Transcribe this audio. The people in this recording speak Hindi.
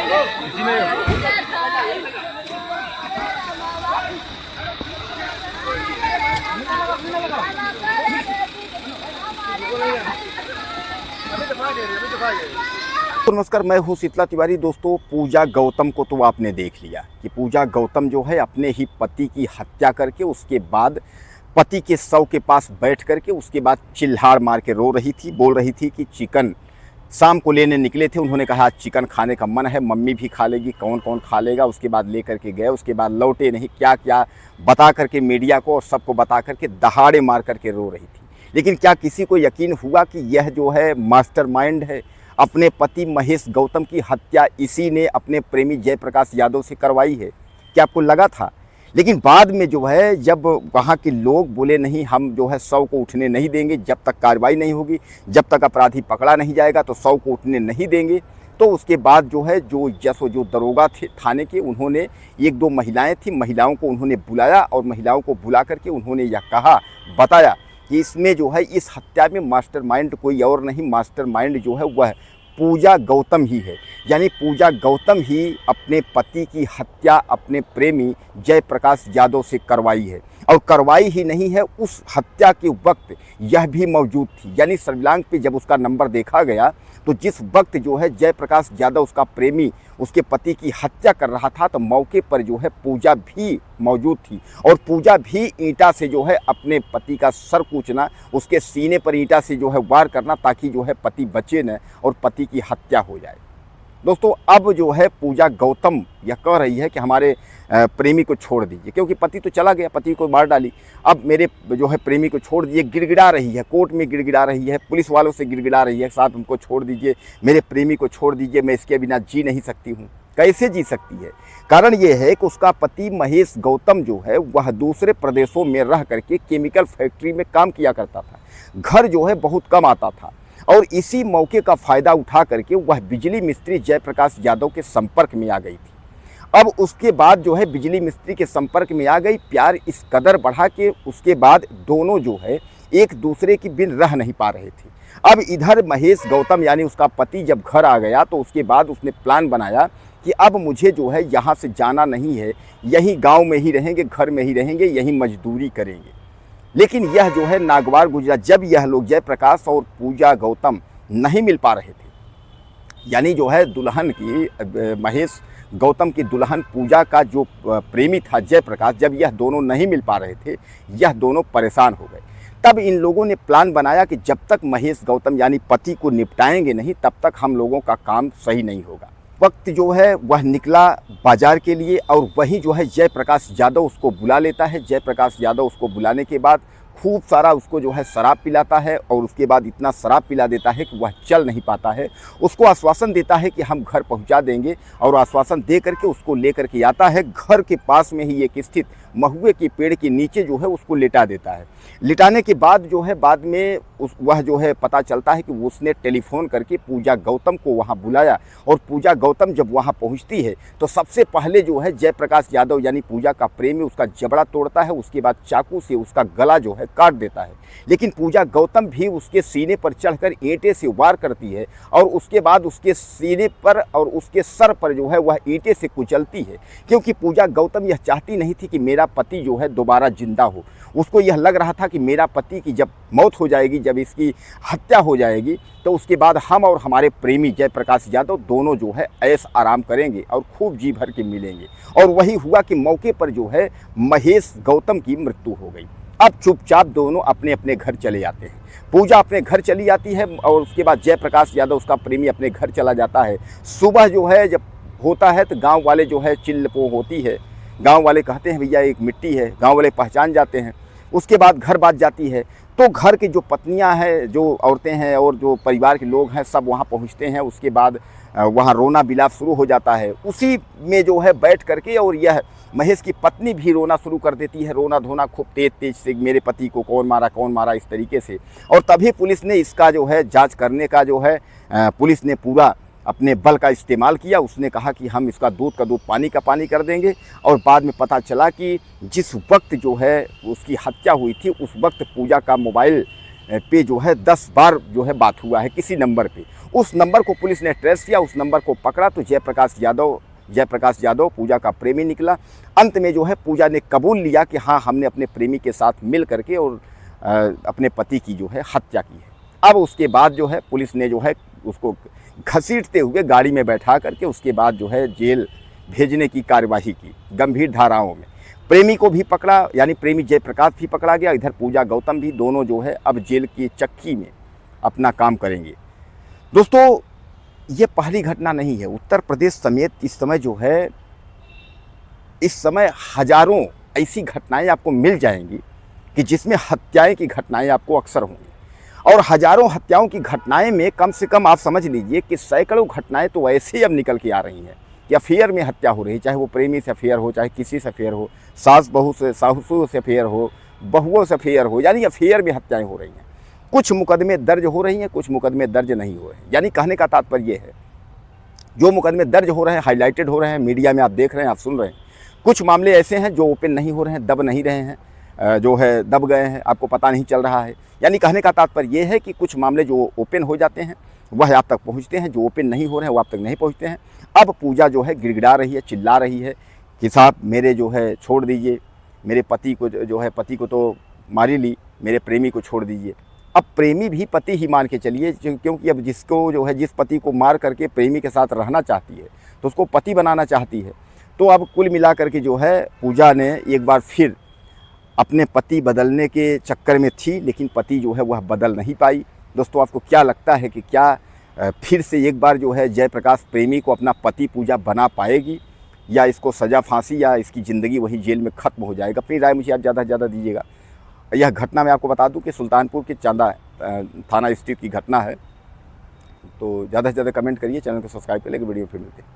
तो नमस्कार, मैं हूं शीतला तिवारी। दोस्तों, पूजा गौतम को तो आपने देख लिया कि पूजा गौतम जो है अपने ही पति की हत्या करके उसके बाद पति के शव के पास बैठ करके उसके बाद चिल्हाड़ मार के रो रही थी, बोल रही थी कि चिकन शाम को लेने निकले थे। उन्होंने कहा चिकन खाने का मन है, मम्मी भी खा लेगी, कौन कौन खा लेगा। उसके बाद लेकर के गए, उसके बाद लौटे नहीं, क्या क्या बता करके मीडिया को और सबको बता करके दहाड़े मार करके रो रही थी। लेकिन क्या किसी को यकीन हुआ कि यह जो है मास्टरमाइंड है? अपने पति महेश गौतम की हत्या इसी ने अपने प्रेमी जयप्रकाश यादव से करवाई है। क्या आपको लगा था? लेकिन बाद में जो है जब वहाँ के लोग बोले नहीं, हम जो है शव को उठने नहीं देंगे जब तक कार्रवाई नहीं होगी, जब तक अपराधी पकड़ा नहीं जाएगा तो शव को उठने नहीं देंगे। तो उसके बाद जो है जो दरोगा थे थाने के, उन्होंने एक दो महिलाएं थी, महिलाओं को उन्होंने बुलाया और महिलाओं को बुला करके उन्होंने यह कहा, बताया कि इसमें जो है इस हत्या में मास्टरमाइंड कोई और नहीं, मास्टरमाइंड जो है वह पूजा गौतम ही है। यानी पूजा गौतम ही अपने पति की हत्या अपने प्रेमी जयप्रकाश यादव से करवाई है। और करवाई ही नहीं है, उस हत्या के वक्त यह भी मौजूद थी। यानी सर्विलांस पे जब उसका नंबर देखा गया तो जिस वक्त जो है जयप्रकाश यादव उसका प्रेमी उसके पति की हत्या कर रहा था तो मौके पर जो है पूजा भी मौजूद थी। और पूजा भी ईंटा से जो है अपने पति का सर कूचना, उसके सीने पर ईंटा से जो है वार करना ताकि जो है पति बचे न और पति की हत्या हो जाए। दोस्तों, अब जो है पूजा गौतम यह कह रही है कि हमारे प्रेमी को छोड़ दीजिए, क्योंकि पति तो चला गया, पति को मार डाली। अब मेरे जो है प्रेमी को छोड़ दीजिए। गिड़गिड़ा रही है, कोर्ट में गिड़गिड़ा रही है, पुलिस वालों से गिड़गिड़ा रही है, साहब हमको छोड़ दीजिए, मेरे प्रेमी को छोड़ दीजिए, मैं इसके बिना जी नहीं सकती हूँ। कैसे जी सकती है? कारण ये है कि उसका पति महेश गौतम जो है वह दूसरे प्रदेशों में रह करके केमिकल फैक्ट्री में काम किया करता था, घर जो है बहुत कम आता था। और इसी मौके का फ़ायदा उठा करके वह बिजली मिस्त्री जयप्रकाश यादव के संपर्क में आ गई थी। अब उसके बाद जो है बिजली मिस्त्री के संपर्क में आ गई, प्यार इस कदर बढ़ा कि उसके बाद दोनों जो है एक दूसरे की बिन रह नहीं पा रहे थे। अब इधर महेश गौतम यानी उसका पति जब घर आ गया तो उसके बाद उसने प्लान बनाया कि अब मुझे जो है यहाँ से जाना नहीं है, यहीं गाँव में ही रहेंगे, घर में ही रहेंगे, यहीं मजदूरी करेंगे। लेकिन यह जो है नागवार गुजरा जब यह लोग जयप्रकाश और पूजा गौतम नहीं मिल पा रहे थे। यानी जो है दुल्हन की महेश गौतम की दुल्हन पूजा का जो प्रेमी था जयप्रकाश, जब यह दोनों नहीं मिल पा रहे थे, यह दोनों परेशान हो गए। तब इन लोगों ने प्लान बनाया कि जब तक महेश गौतम यानी पति को निपटाएंगे नहीं तब तक हम लोगों का काम सही नहीं होगा। वक्त जो है वह निकला बाजार के लिए और वहीं जो है जयप्रकाश यादव उसको बुला लेता है। जयप्रकाश यादव उसको बुलाने के बाद खूब सारा उसको जो है शराब पिलाता है और उसके बाद इतना शराब पिला देता है कि वह चल नहीं पाता है। उसको आश्वासन देता है कि हम घर पहुंचा देंगे और आश्वासन दे करके उसको लेकर के आता है। घर के पास में ही एक स्थित महुए के पेड़ के नीचे जो है उसको लिटा देता है। लिटाने के बाद जो है बाद में वह जो है पता चलता है कि उसने टेलीफोन करके पूजा गौतम को वहाँ बुलाया और पूजा गौतम जब वहाँ पहुँचती है तो सबसे पहले जो है जयप्रकाश यादव यानी पूजा का प्रेमी उसका जबड़ा तोड़ता है, उसके बाद चाकू से उसका गला जो है काट देता है। लेकिन पूजा गौतम भी उसके सीने पर चढ़कर ईंटे से वार करती है और उसके बाद उसके सीने पर और उसके सर पर जो है वह ईंटे से कुचलती है, क्योंकि पूजा गौतम यह चाहती नहीं थी कि मेरा पति जो है दोबारा जिंदा हो। उसको यह लग रहा था कि मेरा पति की जब मौत हो जाएगी, जब इसकी हत्या हो जाएगी तो उसके बाद हम और हमारे प्रेमी जयप्रकाश यादव दोनों जो है ऐश आराम करेंगे और खूब जी भर के मिलेंगे। और वही हुआ कि मौके पर जो है महेश गौतम की मृत्यु हो गई। अब चुपचाप दोनों अपने अपने घर चले जाते हैं। पूजा अपने घर चली जाती है और उसके बाद जयप्रकाश यादव उसका प्रेमी अपने घर चला जाता है। सुबह जो है जब होता है तो गांव वाले जो है चिल्लपो होती है, गांव वाले कहते हैं भैया एक मिट्टी है, गांव वाले पहचान जाते हैं। उसके बाद घर बात जाती है तो घर की जो पत्नियां हैं, जो औरतें हैं और जो परिवार के लोग हैं सब वहां पहुंचते हैं। उसके बाद वहां रोना बिलाप शुरू हो जाता है। उसी में जो है बैठ करके और यह महेश की पत्नी भी रोना शुरू कर देती है, रोना धोना खूब तेज तेज से, मेरे पति को कौन मारा इस तरीके से। और तभी पुलिस ने इसका जो है जांच करने का जो है पुलिस ने पूरा अपने बल का इस्तेमाल किया। उसने कहा कि हम इसका दूध का दूध पानी का पानी कर देंगे। और बाद में पता चला कि जिस वक्त जो है उसकी हत्या हुई थी उस वक्त पूजा का मोबाइल पे जो है 10 बार जो है बात हुआ है किसी नंबर पे। उस नंबर को पुलिस ने ट्रेस किया, उस नंबर को पकड़ा तो जयप्रकाश यादव पूजा का प्रेमी निकला। अंत में जो है पूजा ने कबूल लिया कि हाँ, हमने अपने प्रेमी के साथ मिल करके और अपने पति की जो है हत्या की है। अब उसके बाद जो है पुलिस ने जो है उसको घसीटते हुए गाड़ी में बैठा करके उसके बाद जो है जेल भेजने की कार्यवाही की गंभीर धाराओं में। प्रेमी को भी पकड़ा, यानी प्रेमी जयप्रकाश भी पकड़ा गया, इधर पूजा गौतम भी, दोनों जो है अब जेल की चक्की में अपना काम करेंगे। दोस्तों, ये पहली घटना नहीं है। उत्तर प्रदेश समेत इस समय हजारों ऐसी घटनाएं आपको मिल जाएंगी कि जिसमें हत्याएं की घटनाएं आपको अक्सर होंगी। और हजारों हत्याओं की घटनाएं में कम से कम आप समझ लीजिए कि सैकड़ों घटनाएं तो ऐसे ही अब निकल के आ रही हैं कि अफेयर में हत्या हो रही है, चाहे वो प्रेमी से अफेयर हो, चाहे किसी से अफेयर हो, सास ससुर से अफेयर हो, बहुओं से अफेयर हो, यानी अफेयर में हत्याएं हो रही हैं। कुछ मुकदमे दर्ज हो रही हैं, कुछ मुकदमे दर्ज नहीं हो रहे हैं। यानी कहने का तात्पर्य है, जो मुकदमे दर्ज हो रहे हैं, हाईलाइटेड हो रहे हैं, मीडिया में आप देख रहे हैं, आप सुन रहे हैं। कुछ मामले ऐसे हैं जो ओपन नहीं हो रहे हैं, दब नहीं रहे हैं, जो है दब गए हैं, आपको पता नहीं चल रहा है। यानी कहने का तात्पर्य ये है कि कुछ मामले जो ओपन हो जाते हैं वह आप तक पहुंचते हैं, जो ओपन नहीं हो रहे हैं वो आप तक नहीं पहुंचते हैं। अब पूजा जो है गिड़गिड़ा रही है, चिल्ला रही है कि साहब मेरे जो है छोड़ दीजिए, मेरे पति को जो है, पति को तो मारी ली, मेरे प्रेमी को छोड़ दीजिए। अब प्रेमी भी पति ही मान के चलिए, क्योंकि अब जिसको जो है, जिस पति को मार करके प्रेमी के साथ रहना चाहती है तो उसको पति बनाना चाहती है। तो अब कुल मिला करके जो है पूजा ने एक बार फिर अपने पति बदलने के चक्कर में थी, लेकिन पति जो है वह बदल नहीं पाई। दोस्तों, आपको क्या लगता है कि क्या फिर से एक बार जो है जयप्रकाश प्रेमी को अपना पति पूजा बना पाएगी, या इसको सज़ा फांसी, या इसकी ज़िंदगी वही जेल में ख़त्म हो जाएगा? अपनी राय मुझे आप ज़्यादा से ज़्यादा दीजिएगा। यह घटना मैं आपको बता दूं कि सुल्तानपुर के चांदा थाना स्थित की घटना है। तो ज़्यादा से ज़्यादा कमेंट करिए, चैनल को सब्सक्राइब करिए। वीडियो फिर मिलते हैं।